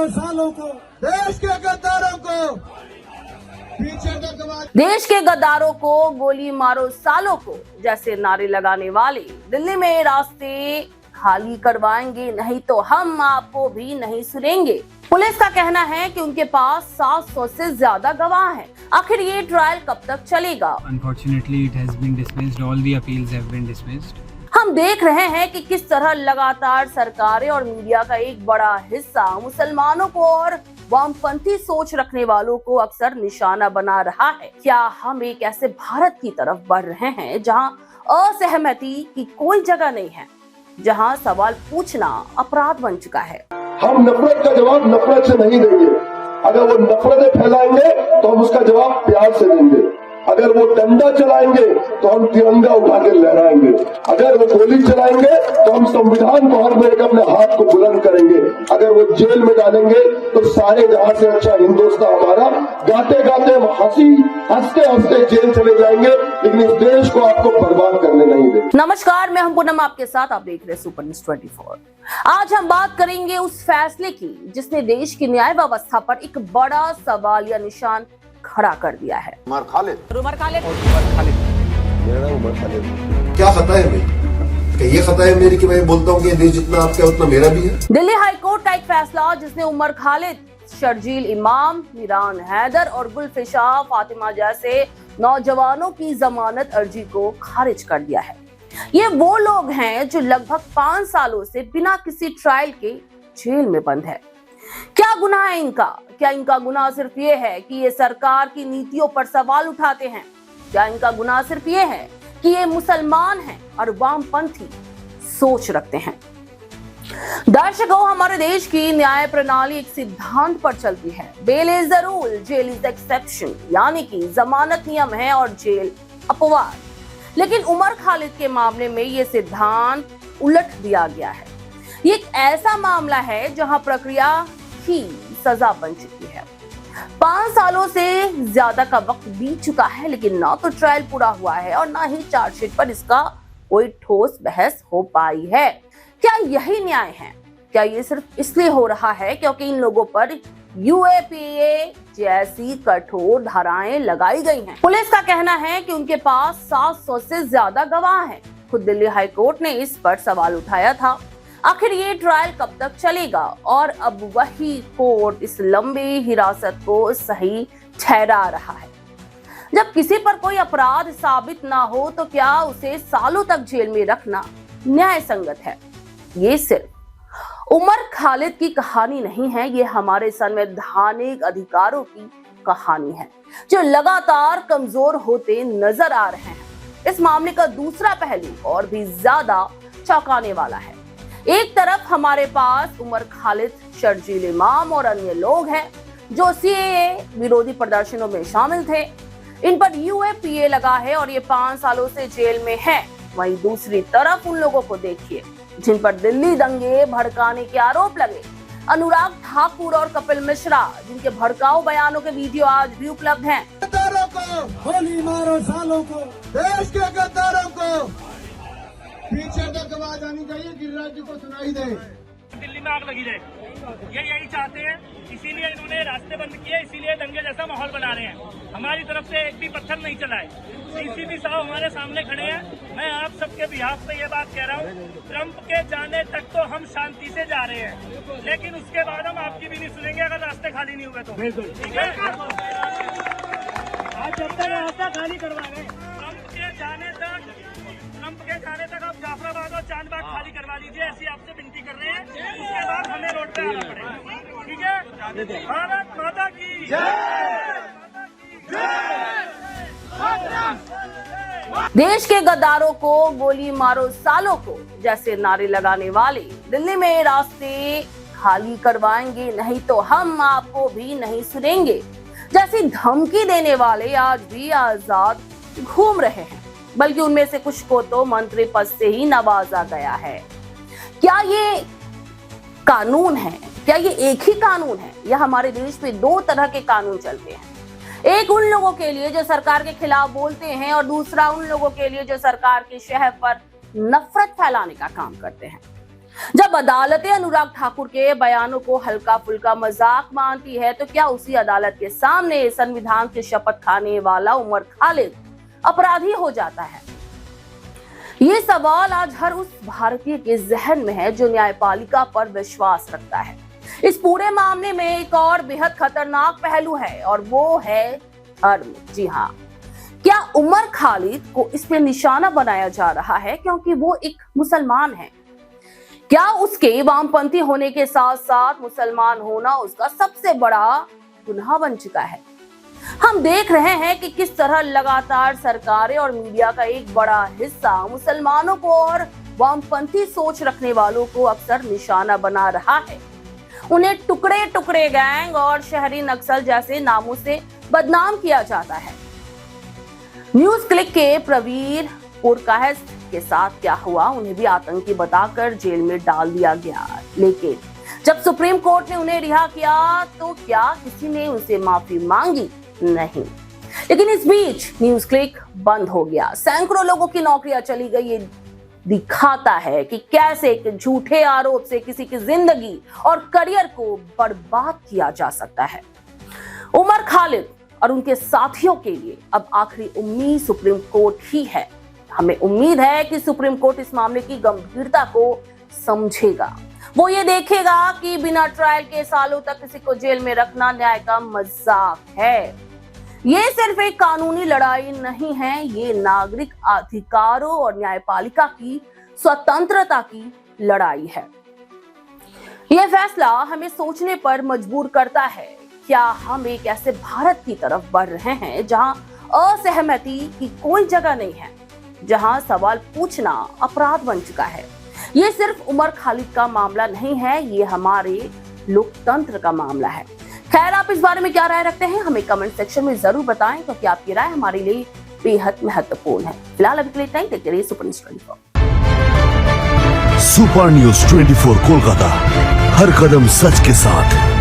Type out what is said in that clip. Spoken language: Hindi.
मारो सालों को, देश के गद्दारों को पीछे दबा, देश के गद्दारों को गोली मारो सालों को जैसे नारे लगाने वाले दिल्ली में रास्ते खाली करवाएंगे, नहीं तो हम आपको भी नहीं सुनेंगे। पुलिस का कहना है कि उनके पास 700 से ज्यादा गवाह हैं। आखिर ये ट्रायल कब तक चलेगा? Unfortunately, it has been dismissed. All the appeals have been dismissed. हम देख रहे हैं कि किस तरह लगातार सरकारें और मीडिया का एक बड़ा हिस्सा मुसलमानों को और वामपंथी सोच रखने वालों को अक्सर निशाना बना रहा है। क्या हम एक ऐसे भारत की तरफ बढ़ रहे हैं जहां असहमति की कोई जगह नहीं है, जहां सवाल पूछना अपराध बन चुका है? हम नफरत का जवाब नफरत से नहीं देंगे। अगर वो नफरतें फैलाएंगे तो हम उसका जवाब प्यार से देंगे। अगर वो डंडा चलाएंगे तो हम तिरंगा उठा के लहराएंगे। अगर वो गोली चलाएंगे तो हम संविधान को हर मेरे अपने हाथ को बुलंद करेंगे। अगर वो जेल में डालेंगे तो सारे जहां से अच्छा हिंदुस्तान हमारा गाते गाते हम हंसते हंसते जेल चले जाएंगे, लेकिन इस देश को आपको बर्बाद करने नहीं देंगे। नमस्कार, मैं हूं पूनम, आपके साथ। आप देख रहे हैं सुपर न्यूज़ 24। आज हम बात करेंगे उस फैसले की जिसने देश की न्याय व्यवस्था पर एक बड़ा सवाल या निशान खड़ा कर दिया है। उमर खालिद क्या खता है मेरी? ये खता है मेरी कि मैं बोलता हूँ कि देश जितना आपका उतना मेरा भी है। दिल्ली हाईकोर्ट का एक फैसला जिसने उमर खालिद, शर्जील इमाम, मीरान हैदर और गुलफिशा फातिमा जैसे नौजवानों की जमानत अर्जी को खारिज कर दिया है। ये वो लोग हैं जो लगभग 5 सालों से बिना किसी ट्रायल के जेल में बंद है। क्या गुनाह है इनका? क्या इनका गुनाह सिर्फ ये है कि ये सरकार की नीतियों पर सवाल उठाते हैं? क्या इनका गुनाह सिर्फ ये है कि ये मुसलमान हैं और वामपंथी सोच रखते हैं? दर्शकों, हमारे देश की न्याय प्रणाली एक सिद्धांत पर चलती है, bail is the rule, jail is the exception, यानी कि जमानत नियम है और जेल अपवाद। लेकिन उमर खालिद के मामले में ये सिद्धांत उलट दिया गया है। ये एक ऐसा मामला है जहां प्रक्रिया ही सजा बन चुकी है। 5 सालों से ज्यादा का वक्त बीत चुका है, लेकिन ना तो ट्रायल पूरा हुआ है और ना ही चार्जशीट पर इसका कोई ठोस बहस हो पाई है। क्या यही न्याय है? क्या ये सिर्फ इसलिए हो रहा है क्योंकि इन लोगों पर यूएपीए जैसी कठोर धाराएं लगाई गई हैं? पुलिस का कहना है कि उनके पास 700 से ज्यादा गवाह हैं। खुद दिल्ली हाईकोर्ट ने इस पर सवाल उठाया था। आखिर ये ट्रायल कब तक चलेगा? और अब वही कोर्ट इस लंबी हिरासत को सही ठहरा रहा है। जब किसी पर कोई अपराध साबित ना हो तो क्या उसे सालों तक जेल में रखना न्याय संगत है? ये सिर्फ उमर खालिद की कहानी नहीं है, ये हमारे संवैधानिक अधिकारों की कहानी है जो लगातार कमजोर होते नजर आ रहे हैं। इस मामले का दूसरा पहलू और भी ज्यादा चौंकाने वाला है। एक तरफ हमारे पास उमर खालिद, शर्जील इमाम और अन्य लोग हैं जो सीएए विरोधी प्रदर्शनों में शामिल थे। इन पर यूएपीए लगा है और ये 5 सालों से जेल में है। वहीं दूसरी तरफ उन लोगों को देखिए जिन पर दिल्ली दंगे भड़काने के आरोप लगे। अनुराग ठाकुर और कपिल मिश्रा, जिनके भड़काऊ बयानों के वीडियो आज भी उपलब्ध हैं। गद्दारों को गोली मारो सालों को, देश के गद्दारों को पीछे तक आवाज आनी चाहिए, गिरिराज जी को सुनाई दे। दिल्ली में आग लगी रहे, ये यही चाहते हैं, इसीलिए इन्होंने रास्ते बंद किए, इसीलिए दंगे जैसा माहौल बना रहे हैं। हमारी तरफ से एक भी पत्थर नहीं चला है। सीसीपी साहब हमारे सामने खड़े हैं। मैं आप सबके बिहाफ पे ये बात कह रहा हूँ, ट्रंप के जाने तक तो हम शांति से जा रहे हैं, लेकिन उसके बाद हम आपकी भी नहीं सुनेंगे अगर रास्ते खाली नहीं हुए तो। ठीक है, आज जब तक रास्ता खाली करवा गए, ट्रंप के जाने तक आप जाफराबाद और चांदबाग खाली करवा लीजिए, ऐसी आपसे विनती कर रहे हैं। उसके बाद हमें रोड पे आना पड़ेगा। ठीक है, भारत माता की जय। देश के गद्दारों को गोली मारो सालों को जैसे नारे लगाने वाले दिल्ली में रास्ते खाली करवाएंगे, नहीं तो हम आपको भी नहीं सुनेंगे जैसी धमकी देने वाले आज भी आजाद घूम रहे हैं। बल्कि उनमें से कुछ को तो मंत्री पद से ही नवाजा गया है। क्या ये कानून है? क्या ये एक ही कानून है या हमारे देश में 2 तरह के कानून चलते हैं? एक उन लोगों के लिए जो सरकार के खिलाफ बोलते हैं और दूसरा उन लोगों के लिए जो सरकार के शहर पर नफरत फैलाने का काम करते हैं। जब अदालतें अनुराग ठाकुर के बयानों को हल्का फुल्का मजाक मानती है, तो क्या उसी अदालत के सामने संविधान की शपथ खाने वाला उमर खालिद अपराधी हो जाता है? ये सवाल आज हर उस भारतीय के जहन में है जो न्यायपालिका पर विश्वास रखता है। इस पूरे मामले में एक और बेहद खतरनाक पहलू है और वो है धर्म। जी हाँ, क्या उमर खालिद को इस पे निशाना बनाया जा रहा है क्योंकि वो एक मुसलमान है? क्या उसके वामपंथी होने के साथ साथ मुसलमान होना उसका सबसे बड़ा गुनाह बन चुका है? हम देख रहे हैं कि किस तरह लगातार सरकारें और मीडिया का एक बड़ा हिस्सा मुसलमानों को और वामपंथी सोच रखने वालों को अक्सर निशाना बना रहा है। उन्हें टुकड़े टुकड़े गैंग और शहरी नक्सल जैसे नामों से बदनाम किया जाता है। न्यूज क्लिक के प्रवीर पुरकायस्थ के साथ क्या हुआ? उन्हें भी आतंकी बताकर जेल में डाल दिया गया, लेकिन जब सुप्रीम कोर्ट ने उन्हें रिहा किया तो क्या किसी ने उनसे माफी मांगी? नहीं। लेकिन इस बीच न्यूज क्लिक बंद हो गया, सैकड़ों लोगों की नौकरियां चली गई। ये दिखाता है कि कैसे एक झूठे आरोप से किसी की जिंदगी और करियर को बर्बाद किया जा सकता है। उमर खालिद और उनके साथियों के लिए अब आखिरी उम्मीद सुप्रीम कोर्ट ही है। हमें उम्मीद है कि सुप्रीम कोर्ट इस मामले की गंभीरता को समझेगा। वो ये देखेगा कि बिना ट्रायल के सालों तक किसी को जेल में रखना न्याय का मजाक है। ये सिर्फ एक कानूनी लड़ाई नहीं है, ये नागरिक अधिकारों और न्यायपालिका की स्वतंत्रता की लड़ाई है। यह फैसला हमें सोचने पर मजबूर करता है, क्या हम एक ऐसे भारत की तरफ बढ़ रहे हैं जहां असहमति की कोई जगह नहीं है, जहां सवाल पूछना अपराध बन चुका है। ये सिर्फ उमर खालिद का मामला नहीं है, ये हमारे लोकतंत्र का मामला है। खैर, आप इस बारे में क्या राय रखते हैं हमें कमेंट सेक्शन में जरूर बताएं, क्योंकि आपकी राय हमारे लिए बेहद महत्वपूर्ण है। फिलहाल अभी के लिए टाइम देखते रहिए सुपर न्यूज 24। सुपर न्यूज 24 कोलकाता, हर कदम सच के साथ।